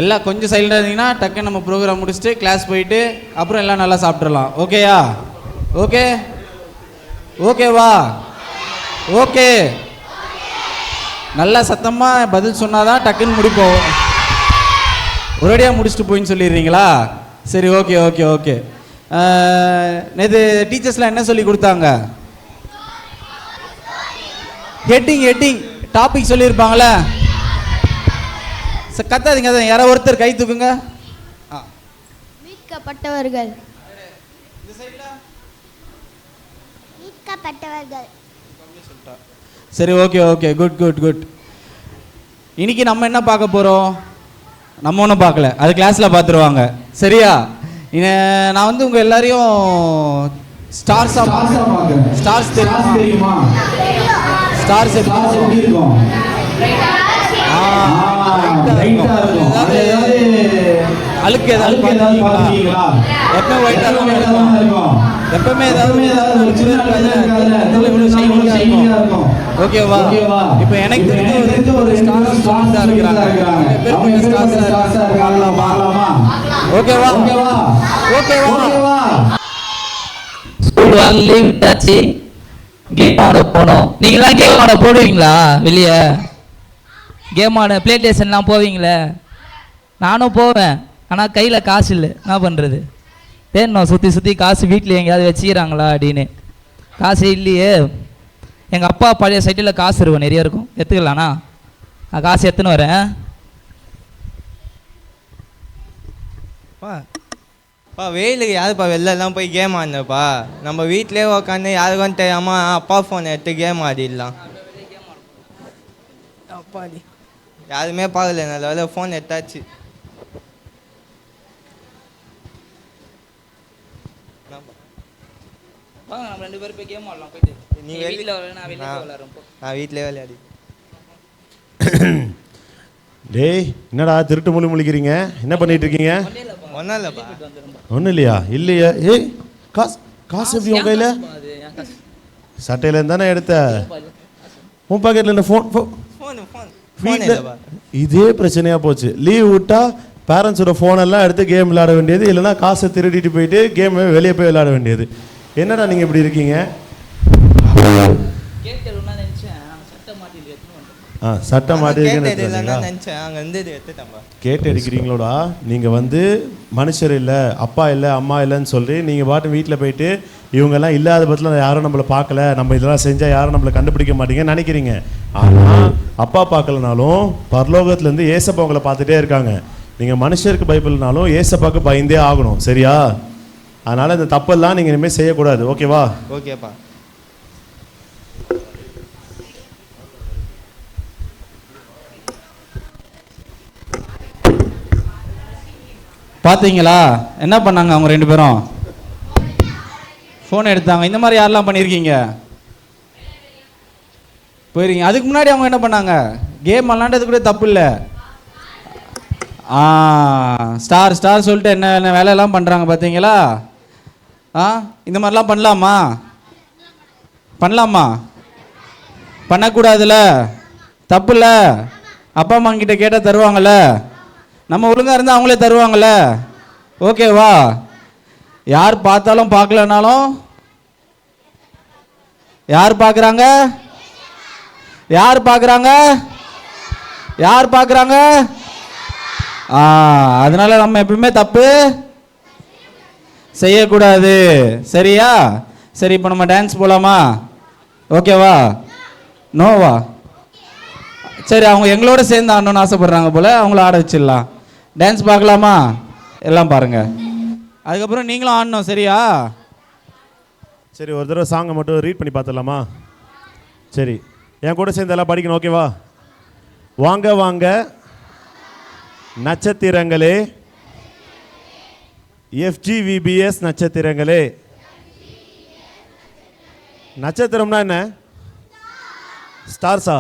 எல்லாம் கொஞ்சம் சைலண்டாக இருந்தீங்கன்னா டக்குன்னு நம்ம ப்ரோக்ராம் முடிச்சுட்டு கிளாஸ் போயிட்டு அப்புறம் எல்லாம் நல்லா சாப்பிட்றலாம். ஓகேயா? ஓகே ஓகேவா? ஓகே. நல்லா சத்தமாக பதில் சொன்னாதான் டக்குன்னு முடிப்போம். ஒரேடியாக முடிச்சுட்டு போயின்னு சொல்லிடுறீங்களா? சரி, ஓகே ஓகே ஓகே. நேற்று டீச்சர்ஸ்லாம் என்ன சொல்லி கொடுத்தாங்க? Heading topic சொல்லியிருப்பாங்களே. கத்தாதீங்க, அதான் யாரோ ஒருத்தர் கை தூக்குங்க. மீட்கப்பட்டவர்கள். சரி, okay okay, good good good. இன்னைக்கு நம்ம என்ன பார்க்க போகிறோம்? நம்ம ஒன்றும் பார்க்கல, அது கிளாஸில் பார்த்துருவாங்க. சரியா? நான் வந்து உங்கள் எல்லாரையும் ஸ்டார்ஸ் தெரியுமா? ஸ்டார்ஸ் எப்படி இருக்கும்? அழுக்கு ஏதாவது பார்த்துருக்கீங்களா? எப்பவுமே ஒயிட்டாக தான் இருக்கும். எப்பவுமே ஏதாவது ஓகேவா? இப்போ எனக்கு தெரிஞ்ச ஒரு ஸ்டார்ஸ் தான் இருக்கிறாங்க. ஓகேவா? ஓகேவா? ஸ்கூல் லீவ் விட்டாச்சு, கேம் ஆட போனோம். நீங்களாம் கேம் ஆட போடுவீங்களா? வெளியே கேம் ஆட பிளே ஸ்டேஷன்லாம் போவீங்களே? நானும் போவேன், ஆனால் கையில் காசு இல்லை. என்ன பண்ணுறது? வேணும் சுற்றி காசு வீட்டில் எங்கேயாவது வச்சுக்கிறாங்களா அப்படின்னு. காசு இல்லையே. எங்கள் அப்பா பழைய சைட்டில் காசு இருக்கும், நிறைய இருக்கும். எடுத்துக்கலாண்ணா? நான் காசு எடுத்துன்னு வரேன். வெயிலுக்கு யாருப்பா வெளிலலாம் போய் கேம் ஆடினப்பா? நம்ம வீட்டிலே உட்காந்து யாருக்கும் தெரியாமல் அப்பா ஃபோனை எடுத்து கேம் ஆடிடலாம். அப்பாடி யாருமே பார்க்கல, நல்ல வேலை ஃபோன் எடுத்தாச்சு. நான் வீட்டிலே விளையாடி. டேய், என்னடா திருட்டு மொழி முழிக்கிறீங்க? என்ன பண்ணிட்டு இருக்கீங்க? ஒன்றும் இல்லைப்பா. ஒன்றும் இல்லையா? இல்லையா? ஏய், காசு எப்படி உன் கையில்? சட்டையில இருந்தானே எடுத்த? உன் பாக்கெட்டில் என்ன? ஃபோன். இதே பிரச்சனையா போச்சு. லீவ் விட்டா பேரண்ட்ஸோட ஃபோனெல்லாம் எடுத்து கேம் விளையாட வேண்டியது, இல்லைன்னா காசை திருடிட்டு போயிட்டு கேம் வெளியே போய் விளையாட வேண்டியது. என்னடா நீங்கள் இப்படி இருக்கீங்க? சட்டை கேட்டு அடிக்கிறீங்களோடா? நீங்கள் வந்து மனுஷர் இல்லை, அப்பா இல்லை, அம்மா இல்லைன்னு சொல்லி நீங்கள் பாட்டு வீட்டில் போயிட்டு இவங்கெல்லாம் இல்லாத பட்சத்தில் யாரும் நம்மளை பார்க்கல, நம்ம இதெல்லாம் செஞ்சால் யாரும் நம்மளை கண்டுபிடிக்க மாட்டீங்கன்னு நினைக்கிறீங்க. ஆனால் அப்பா பார்க்கலனாலும் பரலோகத்துலேருந்து ஏசப்பா உங்களை பார்த்துட்டே இருக்காங்க. நீங்கள் மனுஷருக்கு பயப்படனாலும் ஏசப்பாவுக்கு பயந்தே ஆகணும். சரியா? அதனால் இந்த தப்பெல்லாம் நீங்கள் இனிமேல் செய்யக்கூடாது. ஓகேவா? ஓகேப்பா. பார்த்தீங்களா என்ன பண்ணாங்க அவங்க ரெண்டு பேரும்? ஃபோன் எடுத்தாங்க. இந்த மாதிரி யாரெல்லாம் பண்ணியிருக்கீங்க? போயிருக்கீங்க. அதுக்கு முன்னாடி அவங்க என்ன பண்ணாங்க? கேம் விளாண்டது கூட தப்பு இல்லை. ஸ்டார் சொல்லிட்டு என்ன வேலையெல்லாம் பண்ணுறாங்க பார்த்தீங்களா? இந்த மாதிரிலாம் பண்ணலாமா? பண்ணக்கூடாதுல்ல? தப்பு இல்லை. அப்பா அம்மா கிட்ட கேட்டால் தருவாங்கள்ல? நம்ம ஒழுங்காக இருந்தால் அவங்களே தருவாங்கள்ல? ஓகேவா? யார் பார்த்தாலும் பார்க்கலனாலும் யார் பார்க்குறாங்க? அதனால நம்ம எப்பவுமே தப்பு செய்யக்கூடாது. சரியா? சரி, இப்போ நம்ம டான்ஸ் போகலாமா? ஓகேவா? நோவா? சரி, அவங்க எங்களோட சேர்ந்து ஆடணும்னு ஆசைப்படுறாங்க போல, அவங்கள ஆட வச்சிடலாம். டான்ஸ் பார்க்கலாமா? எல்லாம் பாருங்க. அதுக்கப்புறம் நீங்களும் ஆடணும். சரியா? சரி, ஒரு தடவை சாங்கை மட்டும் ரீட் பண்ணி பார்த்துடலாமா? சரி, என் கூட சேர்ந்து எல்லாம் படிக்கணும். ஓகேவா? வாங்க வாங்க நட்சத்திரங்களே, FGVBS நட்சத்திரங்களே. நட்சத்திரம்னா என்ன? ஸ்டார்ஸா?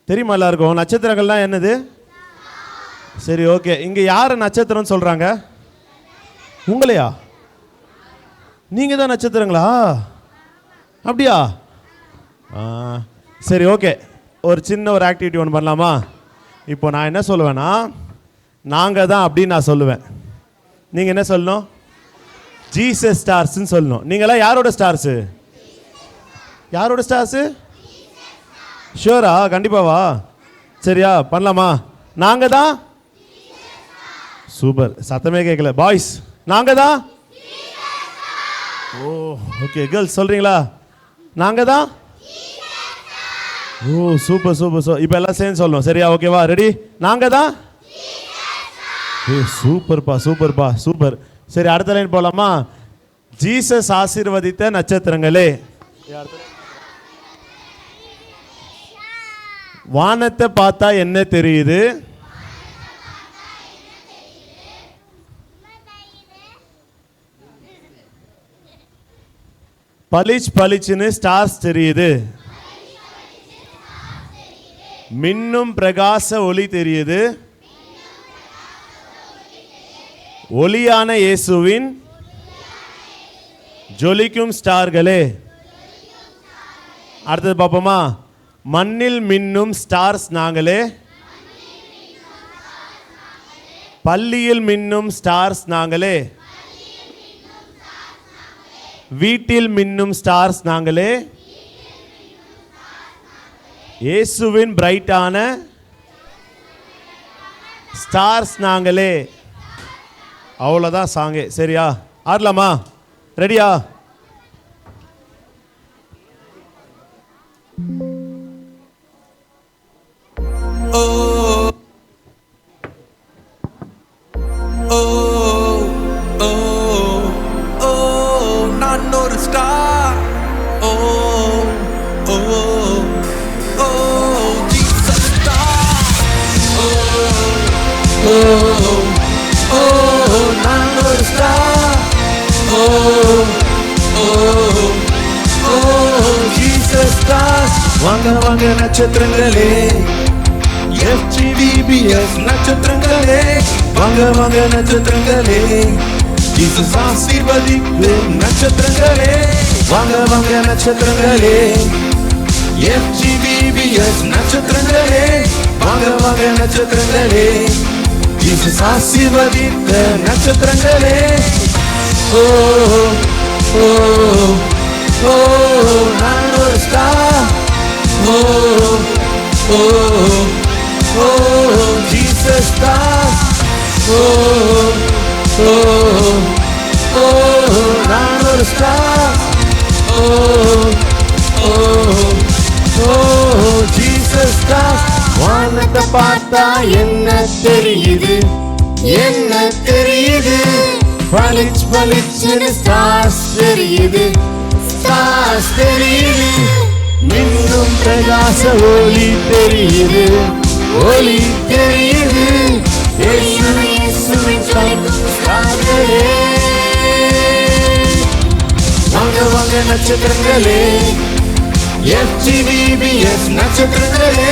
தெரியுமா எல்லாருக்கும்? நட்சத்திரங்கள்லாம் என்னது? சரி, ஓகே. இங்கே யார் நட்சத்திரம்னு சொல்கிறாங்க? உங்களையா? நீங்கள் தான் நட்சத்திரங்களா? அப்படியா? சரி, ஓகே. ஒரு சின்ன ஆக்டிவிட்டி ஒன்று பண்ணலாமா? இப்போ நான் என்ன சொல்லுவேன்னா, நாங்கள் தான் அப்படின்னு நான் சொல்லுவேன். நீங்கள் என்ன சொல்லணும்? ஜீசஸ் ஸ்டார்ஸ்ன்னு சொல்லணும். நீங்களாம் யாரோட ஸ்டார்ஸு? யாரோட ஸ்டார்ஸு? ஷூரா? கண்டிப்பாவா? சரியா, பண்ணலாமா? நாங்கள் தான். சூப்பர், சத்தமே கேட்கல. பாய்ஸ், நாங்கள் தான். ஓ ஓகே. கேர்ள்ஸ் சொல்கிறீங்களா? நாங்கள் தான். ஓ சூப்பர் சூப்பர். இப்போ எல்லாம் சேர்ந்து சொல்லணும். சரியா, ஓகேவா? ரெடி? நாங்கள் தான். சூப்பர்ப்பா சூப்பர்ப்பா சூப்பர். சரி, அடுத்த லைன் போகலாமா? ஜீசஸ் ஆசீர்வதித்த நட்சத்திரங்களே. வானத்தை பார்த்தா என்ன தெரியுது? பளிச் பளிச்சுன்னு ஸ்டார்ஸ் தெரியுது. மின்னும் பிரகாச ஒளி தெரியுது. ஒளியான இயேசுவின் ஜொலிக்கும் ஸ்டார்களே. அடுத்தது பார்ப்போமா? மண்ணில் மின்னும் ஸ்டார்ஸ் நாங்களே. பள்ளியில் மின்னும் ஸ்டார்ஸ் நாங்களே. வீட்டில் மின்னும் ஸ்டார்ஸ் நாங்களே. இயேசுவின் பிரைட்டான ஸ்டார்ஸ் நாங்களே. அவ்வளோதான் சாங்கே. சரியா, ஆடலாமா? ரெடியா? நான் ஒரு star. Oh oh oh Jesus star. Oh oh oh நான் ஒரு star. Oh oh oh Jesus star. வாங்க வாங்க நட்சத்திரங்களே, FGVBS நட்சத்திரங்களே. வாங்க வாங்க நட்சத்திரங்களே, ஜீசஸ் ஆசீர்வதிக்கும் நட்சத்திரங்களே. வாங்க வாங்க நட்சத்திரங்களே, FGVBS நட்சத்திரங்களே. வாங்க வாங்க நட்சத்திரங்களே, ஜீசஸ் ஆசீர்வதித்த நட்சத்திரங்களே. ஓ ஓ ஓ நான் ஒரு star. Oh oh oh Jesus star. Oh oh oh நான் ஒரு star. Oh oh oh Jesus star. வானத்தை பார்த்தா என்ன தெரியுது? என்ன தெரியுது? பளிச் பளிச்சுன்னு ஸ்டார்ஸ் தெரியுது. ஸ்டார்ஸ் தெரியுது. மின்னும் பிரகாச ஒளி தெரியுது. ஒளி தெரியுது. இயேசுவின் ஜொலிக்கும் ஸ்டார்களே. வாங்க வாங்க நட்சத்திரங்களே, FGVBS நட்சத்திரங்களே.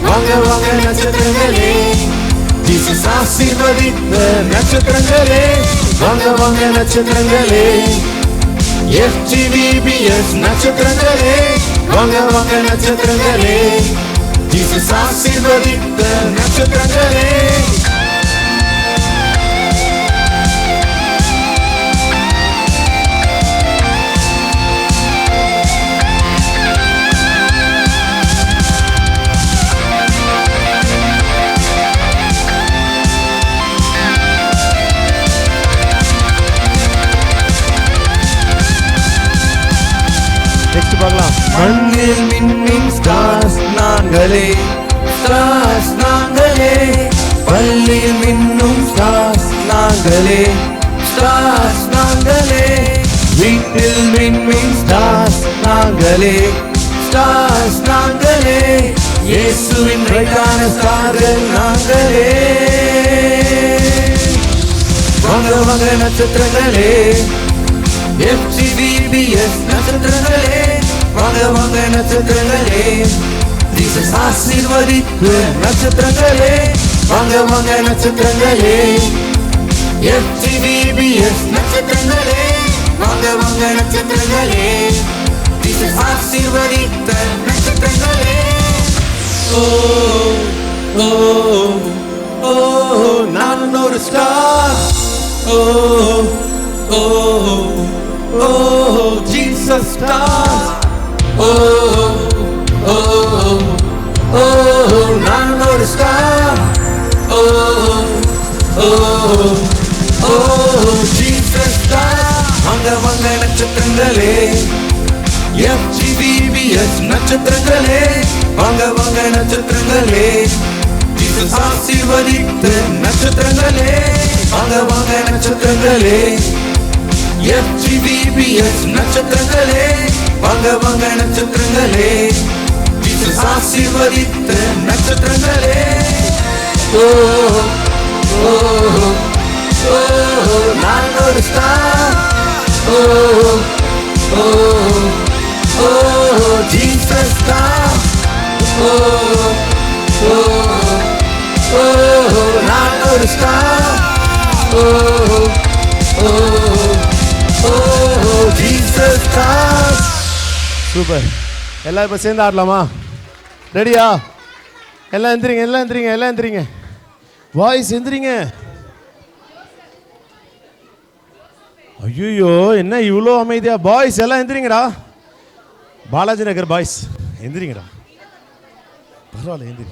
வாங்க வாங்க நட்சத்திரங்களே, ஜீசஸ் ஆசீர்வதித்த நட்சத்திரங்களே. வாங்க வாங்க நட்சத்திரங்களே, FGVBS நட்சத்திரங்களே. வாங்க வாங்க நட்சத்திரங்களே, ஜீசஸ் ஆசீர்வதித்த நட்சத்திரங்களே. நெக்ஸ்ட் பார்க்கலாம். மண்ணில் மின்னும் ஸ்டார்ஸ் நாங்களே. ஸ்டார்ஸ் நாங்களே. பள்ளியில் மின்னும் ஸ்டார்ஸ் நாங்களே. ஸ்டார்ஸ் நாங்களே. வீட்டில் மின்னும் ஸ்டார்ஸ் நாங்களே. ஸ்டார்ஸ் நாங்களே. இயேசுவின் பிரைட்டான ஸ்டார்கள் நாங்களே. வாங்க வாங்க நட்சத்திரங்களே, FGVBS நட்சத்திரங்களே. வாங்க வாங்க நட்சத்திரங்களே, ஜீசஸ் ஆசீர்வதிக்கும் நட்சத்திரங்களே. வாங்க வாங்க நட்சத்திரங்களே, FGVBS நட்சத்திரங்களே. வாங்க வாங்க நட்சத்திரங்களே, ஜீசஸ் ஆசீர்வதித்த நட்சத்திரங்களே. ஓ ஓ ஓ நான் ஒரு star oh oh oh Jesus star oh oh oh நான் ஒரு star oh oh oh Jesus star வாங்க வாங்க நட்சத்திரங்களே FGBBS நட்சத்திரங்களே வாங்க வாங்க நட்சத்திரங்களே ஜீசஸ் ஆசீர்வதித்த நட்சத்திரங்களே வாங்க வாங்க நட்சத்திரங்களே FGBBS நட்சத்திரங்களே வாங்க வாங்க நட்சத்திரங்களே ஜீசஸ் ஆசீர்வதித்த நட்சத்திரங்களே ஓ ஓ ஓ நான் ஒரு star oh oh oh Jesus star oh oh oh நான் ஒரு star oh oh oh Jesus star. Super. எல்லாம் இப்போ சேர்ந்து ஆடலாமா? ரெடியா? எல்லாம் எந்திரிங்க, எல்லாம் எந்திரிங்க, எல்லாம் எந்திரிங்க. வாய்ஸ் எந்திரிங்க. ஐயோ என்ன இவ்வளோ அமைதியா? பாய்ஸ் எல்லாம் எந்திரிங்கடா. பாலாஜி நகர் பாய்ஸ் எந்திரிங்கடா. பரவாயில்ல எந்திரி.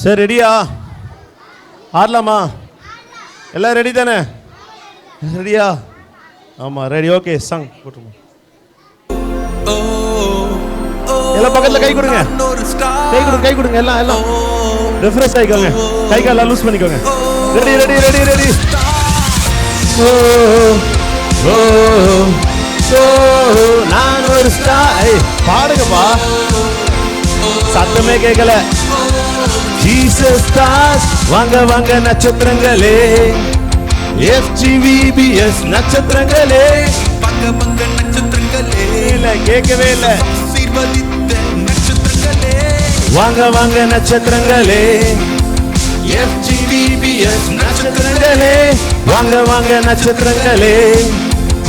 சரி ரெடியா? ஆடலாமா? எல்லாம் ரெடி தானே? ரெடியா? ஆமாம் ரெடி. Okay song போட்டுருமா. எல்லாம் பக்கத்தில் கை கொடுங்க, கை கொடுங்க, கை கொடுங்க. எல்லாம் எல்லாம் ரெஃப்ரெஷ் ஆகிக்கோங்க, கை காலெல்லாம் லூஸ் பண்ணிக்கோங்க. Ready ready ready ready. Oh oh oh நான் ஒரு ஸ்டார். பாடுங்கப்பா, சத்தமே கேட்கல. ஜீசஸ் ஸ்டார்ஸ் வாங்க வாங்க நட்சத்திரங்களே FGBBS நட்சத்திரங்களே வாங்க வாங்க நட்சத்திரங்களே இல்ல கேட்கவே இல்ல. ஆசீர்வதித்த நட்சத்திரங்களே வாங்க வாங்க நட்சத்திரங்களே FGBBS நட்சத்திரங்களே வாங்க வாங்க நட்சத்திரங்களே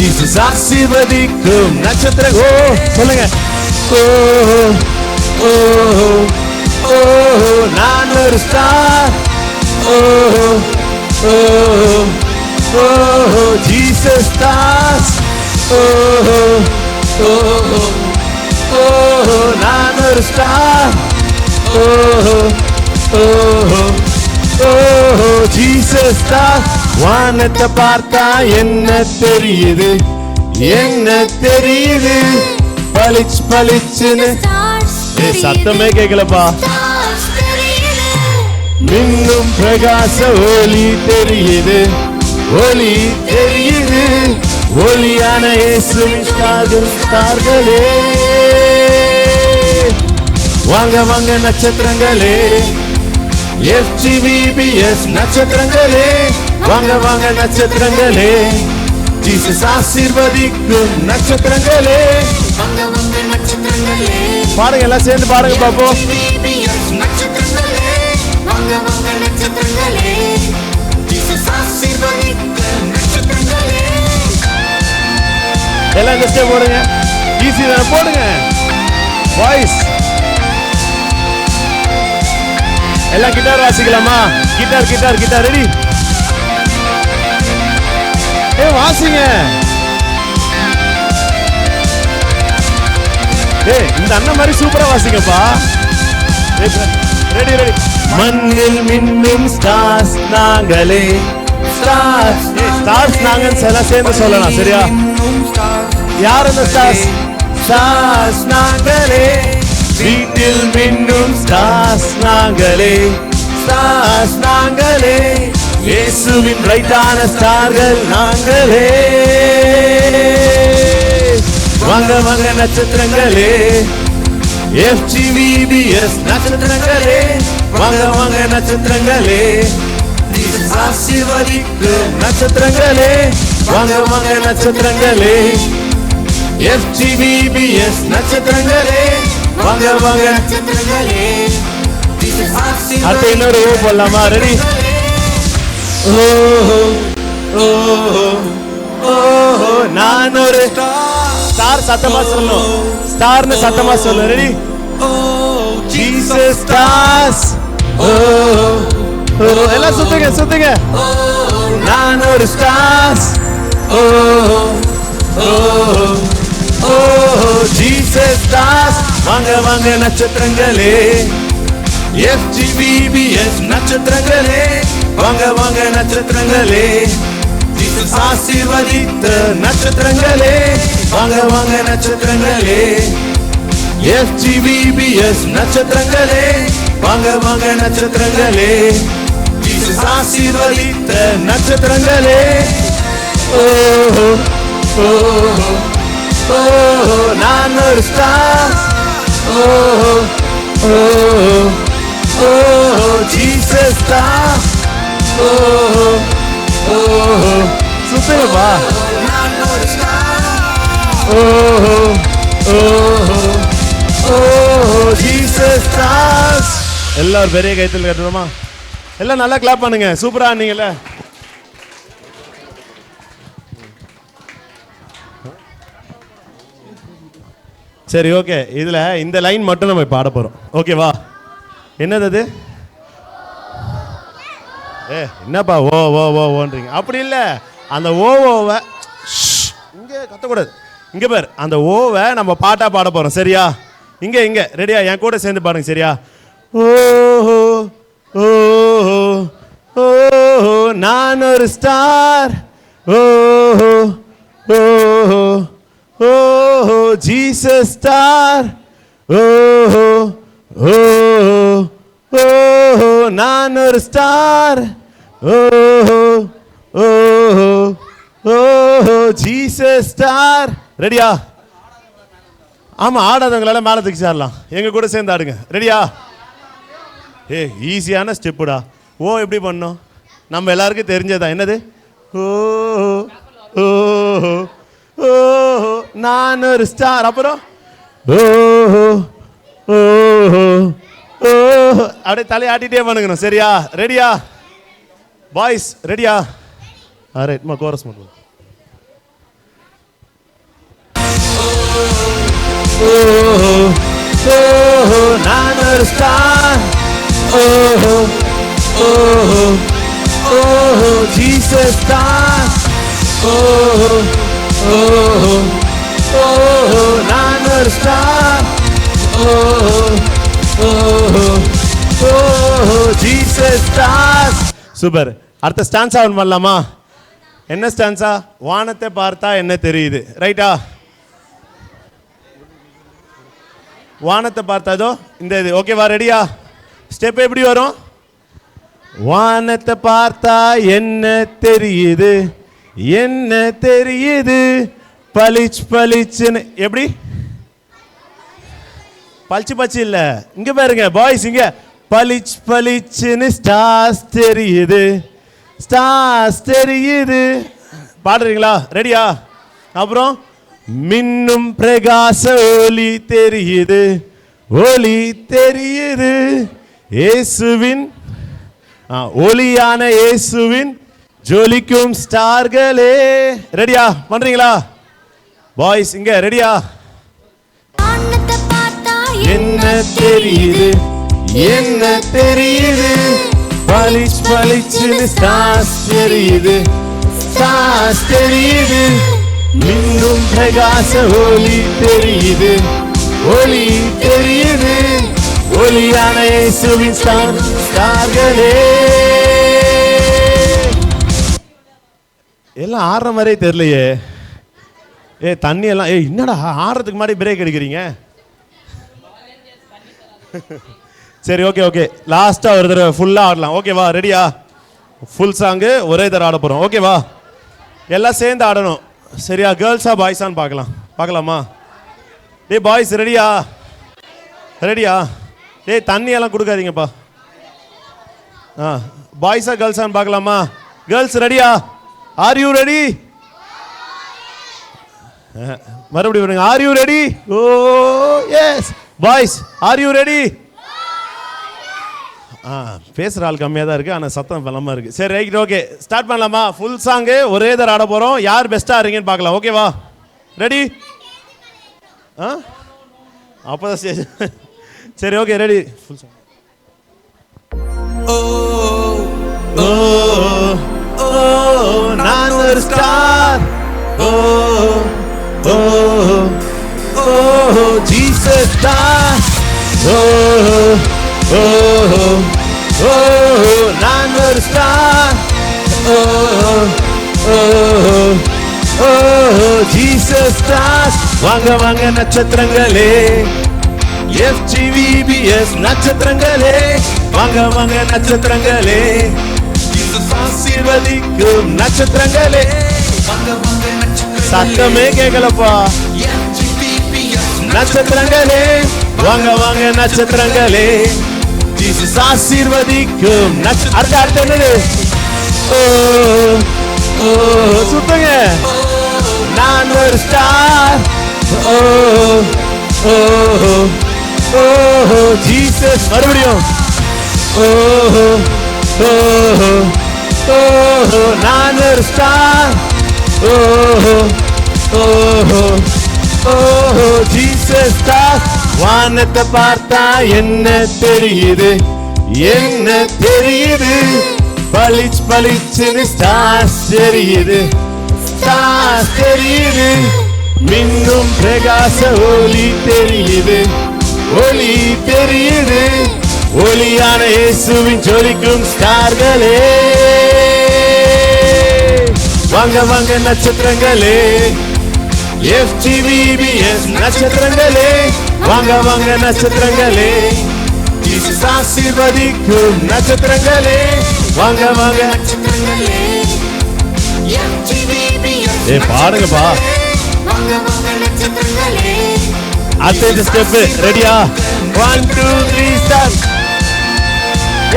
ஜீசஸ் ஆசீர்வதிக்கும் நட்சத்திரம். ஓ சொல்லுங்க. ஓ ஓ ஓ நான் ஒரு star oh oh oh Jesus stars ஓ ஓ ஓ நான் ஒரு star oh oh oh Jesus star. வானத்தை பார்த்தா என்ன தெரியுது, என்ன தெரியுது, பளிச்சு பளிச்சுன்னு. சத்தமே கேட்கலப்பா. மின்னும் பிரகாச ஒளி தெரியுது, ஒளி தெரியுது, ஒளியான இயேசுவின் ஸ்டார்களே. வாங்க வாங்க நட்சத்திரங்களே FGBBS நட்சத்திரங்களே வாங்க வாங்க நட்சத்திரங்களே ஜீசஸ் ஆசீர்வதிக்கும் நட்சத்திரங்களே. வாங்க வாங்க நட்சத்திரங்களே பாருங்க, எல்லாம் சேர்ந்து பாருங்க பாப்போம். FGBBS நட்சத்திரங்களே வாங்க வாங்க நட்சத்திரங்களே ஜீசஸ் ஆசீர்வதித்த நட்சத்திரங்களே. எல்லாம் இந்த ஸ்டெப் போடுங்க, ஈஸி தானே, போடுங்க. வாய்ஸ் எல்லாம் கிட்டார் வாசிக்கலாமா? Guitar guitar guitar ready. வாசிங்க. இந்த அண்ணன் மாதிரி சூப்பரா வாசிங்கப்பா. Ready ready. மண்ணில் மின்னும் ஸ்டார்ஸ் நாங்களே, ஸ்டார்ஸ் ஸ்டார்ஸ் நாங்கன்னு எல்லாம் சேர்ந்து சொல்லலாம். சரியா? யார் அந்த ஸ்டார்ஸ்? ஸ்டார்ஸ் நாங்களே, வீட்டில் மின்னும் ஸ்டார்ஸ் நாங்களே, ஸ்டார்ஸ் நாங்களே, இயேசுவின் பிரைட்டான ஸ்டார்கள் நாங்களே. வாங்க வாங்க நட்சத்திரங்களே FGBBS நட்சத்திரங்களே வாங்க வாங்க நட்சத்திரங்களே ஜீசஸ் ஆசீர்வதிக்கும் நட்சத்திரங்களே வாங்க வாங்க நட்சத்திரங்களே FGBBS நட்சத்திரங்களே வாங்க வாங்க. நட்சத்திரங்களே ஜீசஸ் ஆசீர்வதித்த அடுத்து இன்னொரு ஓ போடலாமா? ரெடி? ஓஹோ ஓஹோ ஓஹோ நான் ஒரு ஸ்டார் சத்தமா சொல்லணும். ஸ்டார்னு சத்தமா சொல்லு. ரெடி? Jesus stars. ஓஹோ ஓஹோ எல்லாம் சுத்துங்க சுத்துங்க. நான் ஒரு ஸ்டார்ஸ். ஓஹோ ஓஹோ ஓஹோ ஜீசஸ் ஸ்டார்ஸ். வாங்க வாங்க நட்சத்திரங்களே FGBBS நட்சத்திரங்களே வாங்க வாங்க நட்சத்திரங்களே ஜீசஸ் ஆசீர்வதித்த நட்சத்திரங்களே வாங்க வாங்க நட்சத்திரங்களே FGBBS நட்சத்திரங்களே வாங்க வாங்க நட்சத்திரங்களே ஜீசஸ் ஆசீர்வதித்த நட்சத்திரங்களே. ஓஹோ ஓஹோ ஓஹோ நான் ஒரு ஸ்டார். ஓஹோ ஓஹோ ஓஹோ ஜீசஸ் ஸ்டார். ஓஹோ ஓஹோ சுத்துங்கப்பா. ஓஹோ ஓஹோ ஓஹோ ஜீசஸ் ஸ்டார்ஸ். எல்லாரும் பெரிய கைத்தல் கட்டுறோமா? எல்லாம் நல்லா கிளாப் பண்ணுங்க. சூப்பரா நீங்கல்ல. சரி ஓகே. இதுல இந்த லைன் மட்டும் நம்ம பாட போறோம். ஓகேவா? என்னது அது? என்னப்பா ஓ ஓ ஓ ஓன்றீங்க? அப்படி இல்ல, அந்த ஓவை இங்க கத்தக்கூடாது. இங்க பேர் அந்த ஓவை நம்ம பாட்டா பாட போறோம். சரியா? இங்க இங்க ரெடியா? என் கூட சேர்ந்து பாருங்க. சரியா? ஓஹோ ஓஹோ ஓஹோ நான் ஒரு ஸ்டார். ஓஹோ ஓஹோ ஓஹோ ஜீசஸ் ஸ்டார். ஓஹோ ஓஹோ ஓஹோ நான் ஒரு ஸ்டார். ஓஹோ ஓஹோ ஓஹோ ஜீசஸ் ஸ்டார். ரெடியா? ஆமா, ஆடாதவங்களால மேல தூக்கி சாரலாம். எங்க கூட சேர்ந்து ஆடுங்க. ரெடியா? ஈஸியான ஸ்டெப்புடா. ஓ எப்படி பண்ணோம்? நம்ம எல்லாருக்கும் தெரிஞ்சதா. என்னது? ஓஹோ ஓஹோ ஓஹோ நான் ஒரு ஸ்டார். அப்புறம் ஓஹோ ஓஹோ ஓஹோ அப்படியே தலையாட்டிட்டே பண்ணுங்கணும். சரியா? ரெடியா பாய்ஸ்? ரெடியா? ரைட்மா, கோரஸ் மட்டும். ஓஹோ ஓஹோ நான் ஒரு ஸ்டார். ஓஹோ ஓஹோ ஓஹோ ஜீசஸ் ஸ்டார். ஓஹோ ஓஹோ ஓஹோ நான் ஒரு ஸ்டார். ஓஹோ ஓஹோ ஓஹோ ஜீசஸ் ஸ்டார். சூப்பர். அடுத்த ஸ்டான்ஸா ஒன்று பண்ணலாமா? என்ன ஸ்டான்ஸா? வானத்தை பார்த்தா என்ன தெரியுது. ரைட்டா? வானத்தை பார்த்ததோ இந்த இது. ஓகேவா? ரெடியா? ஸ்டெப் எப்படி வரும்? வானத்தை பார்த்தா என்ன தெரியுது, என்ன தெரியுது, பளிச் பளிச்சுன்னு. எப்படி? பளிச்சு பச்சு இல்ல, இங்க பாருங்க பாய்ஸ், இங்க பளிச் பளிச்சுன்னு ஸ்டார்ஸ் தெரியுது, ஸ்டார்ஸ் தெரியுது. பாடுறீங்களா? ரெடியா? அப்புறம் மின்னும் பிரகாச ஒளி தெரியுது, ஒளி தெரியுது, இயேசுவின் ஒளியான இயேசுவின் ஜொலிக்கும் ஸ்டார்களே. ரெடியா? பண்றீங்களா பாய்ஸ்? இங்க ரெடியா? என்ன தெரியுது, என்ன தெரியுது, பளிச் பளிச்சுன்னு ஸ்டார்ஸ் தெரியுது, ஸ்டார்ஸ் தெரியுது, மின்னும் பிரகாச ஒளி தெரியுது, ஒளி தெரியுது, ஒளியான இயேசுவின் ஸ்டார்களே. எல்லாம் ஆடுற மாதிரியே தெரியலையே. தண்ணி எல்லாம் என்னடா ஆடுறதுக்கு முன்னாடி பிரேக் எடுக்கிறீங்க? சரி ஓகே ஓகே, லாஸ்டா ஒரு தடவை ஃபுல்லா ஆடலாம். ஓகேவா? ரெடியா? ஃபுல் சாங்கு ஒரே தடவை ஆட போறோம். ஓகேவா? எல்லாம் சேர்ந்து ஆடணும். சரியா? கேர்ள்ஸா பாய்ஸான்னு பார்க்கலாம். பார்க்கலாமா? பாய்ஸ் ரெடியா? ரெடியா? தண்ணி எல்லாம் கொடுக்காதீங்கப்பா. பாய்ஸா கேர்ள்ஸான்னு பார்க்கலாமா? கேர்ள்ஸ் ரெடியா? Are you ready? மறுபடியும் are you ready? Oh yes. Boys are you ready? பேசுகிற ஆள் கம்மியாக தான் இருக்குது, ஆனால் சத்தம் பலமாக இருக்குது. சரி ரைட், ஓகே, ஸ்டார்ட் பண்ணலாமா? ஃபுல் சாங்கு ஒரே தடவை ஆட போகிறோம். யார் பெஸ்ட்டாக இருக்கீங்கன்னு பார்க்கலாம். ஓகேவா? ரெடி? அப்போ தான் ஸ்டேஜ். சரி okay, ready. Full song. Oh நான் ஒரு star. Oh oh oh Jesus star. Oh oh oh நான் ஒரு star. Oh oh oh Jesus star. வாங்க வாங்க நட்சத்திரங்களே, FGVBS நட்சத்திரங்களே, வாங்க வாங்க நட்சத்திரங்களே, ஆசீர்வதிக்கும் நட்சத்திரங்களே. சத்தமே கேட்கலப்பா. நட்சத்திரங்களே, வாங்க வாங்க நட்சத்திரங்களே, ஜீசஸ் ஆசீர்வதிக்கும் அடுத்த என்னது? ஓ ஓ சுத்தங்க. நான் ஒரு star. Oh oh oh Jesus. மறுபடியும் ஓ ஓ ஓ நான் ஒரு star. Oh oh oh Jesus star. வானத்தை பார்த்தா என்ன தெரியுது? என்ன தெரியுது? பளிச் பளிச்சுன்னு ஸ்டார்ஸ் தெரியுது. ஸ்டார்ஸ் தெரியுது. மின்னும் பிரகாச ஒளி தெரியுது. ஒளி தெரியுது. ஒளியான இயேசுவின் ஜொலிக்கும் ஸ்டார்களே, வாங்க வாங்க நட்சத்திரங்களே, FGVBS நட்சத்திரங்களே, வாங்க வாங்க நட்சத்திரங்களே, ஜீசஸ் ஆசீர்வதிக்கும் நட்சத்திரங்களே, வாங்க வாங்க நட்சத்திரங்களே, FGVBS. பாடுங்கப்பா. அடுத்த ஸ்டெப் ரெடியா? 1 2 3 ஸ்டார்ட்.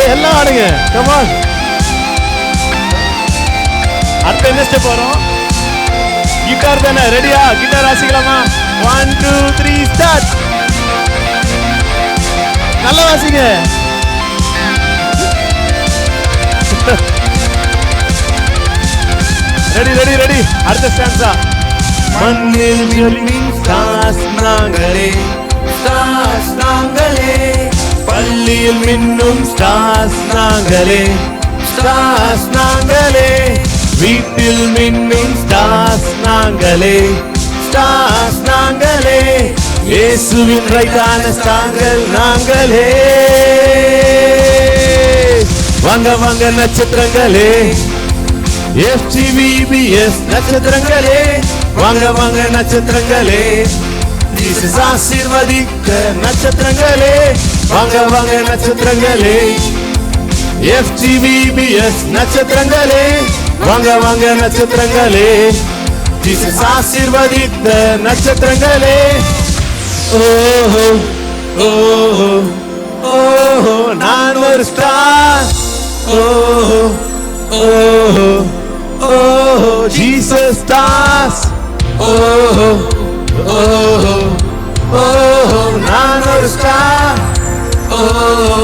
எல்லாம் ஆடுங்க, கம் ஆன். அடுத்த என்ன ஸ்டெப் வரும்? கிட்டார் தானே, ரெடியா? கிட்டார் வாசிக்கலாமா? 1 2 3 ஸ்டார்ட். நல்லா வாசிங்க. Ready ready ready. அடுத்த ஸ்டான்ஸா. மண்ணில் ஜொலிக்கும் ஸ்டார்ஸ் நாங்களே, ஸ்டார்ஸ் நாங்களே, பள்ளியில் மின்னும் ஸ்டார்ஸ் நாங்களே, ஸ்டார்ஸ் நாங்களே, வீட்டில் மின்னும் ஸ்டார்ஸ் நாங்களே, ஸ்டார்ஸ் நாங்களே, இயேசுவின் ரைட்டான ஸ்டார்கள் நாங்களே, வாங்க வாங்க நட்சத்திரங்களே, FGVBS நட்சத்திரங்களே, வாங்க வாங்க நட்சத்திரங்களே, ஜீசஸ் ஆசீர்வதிக்க நட்சத்திரங்களே, வாங்க வாங்க நட்சத்திரங்களே, FGVBS நட்சத்திரங்களே, வாங்க வாங்க நட்சத்திரங்களே, ஜீசஸ் ஆசீர்வதித்த நட்சத்திரங்களே. ஓஹோ ஓஹோ ஓஹோ நான் ஒரு ஸ்டார். ஓஹோ ஓஹோ ஓஹோ ஜீசஸ் ஸ்டார்ஸ். ஓஹோ ஓஹோ ஓஹோ நான் ஒரு ஸ்டார். ஓஹோ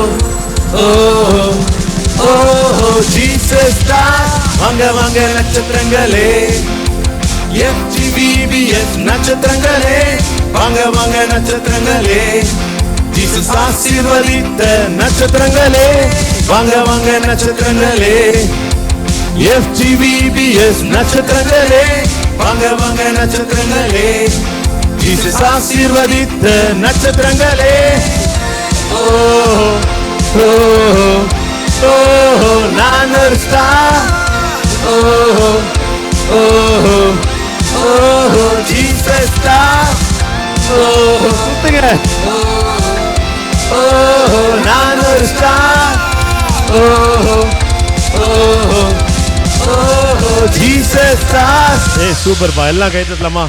ஓஹோ ஓஹோ ஜீசஸ் ஸ்டார். வாங்க வாங்க நட்சத்திரங்களே, FGVBS நட்சத்திரங்களே, வாங்க வாங்க நட்சத்திரங்களே, ஜீசஸ் ஆசீர்வதித்த நட்சத்திரங்களே, வாங்க வாங்க நட்சத்திரங்களே, FGVBS நட்சத்திரங்களே, வாங்க வாங்க நட்சத்திரங்களே, ஜீசஸ் ஆசீர்வதித்த நட்சத்திரங்களே. ஓஹோ ஓஹோ ஓஹோ நான் ஒரு ஸ்டார். ஓஹோ ஓஹோ ஓஹோ ஜீசஸ் ஸ்டார். ஓஹோ சுத்துங்க. ஓஹோ நான் ஒரு ஸ்டார். ஓஹோ ஓஹோ ஓஹோ ஜீசஸ் ஸ்டார். சூப்பர்ப்பா, எல்லாம் கை தட்டலாமா?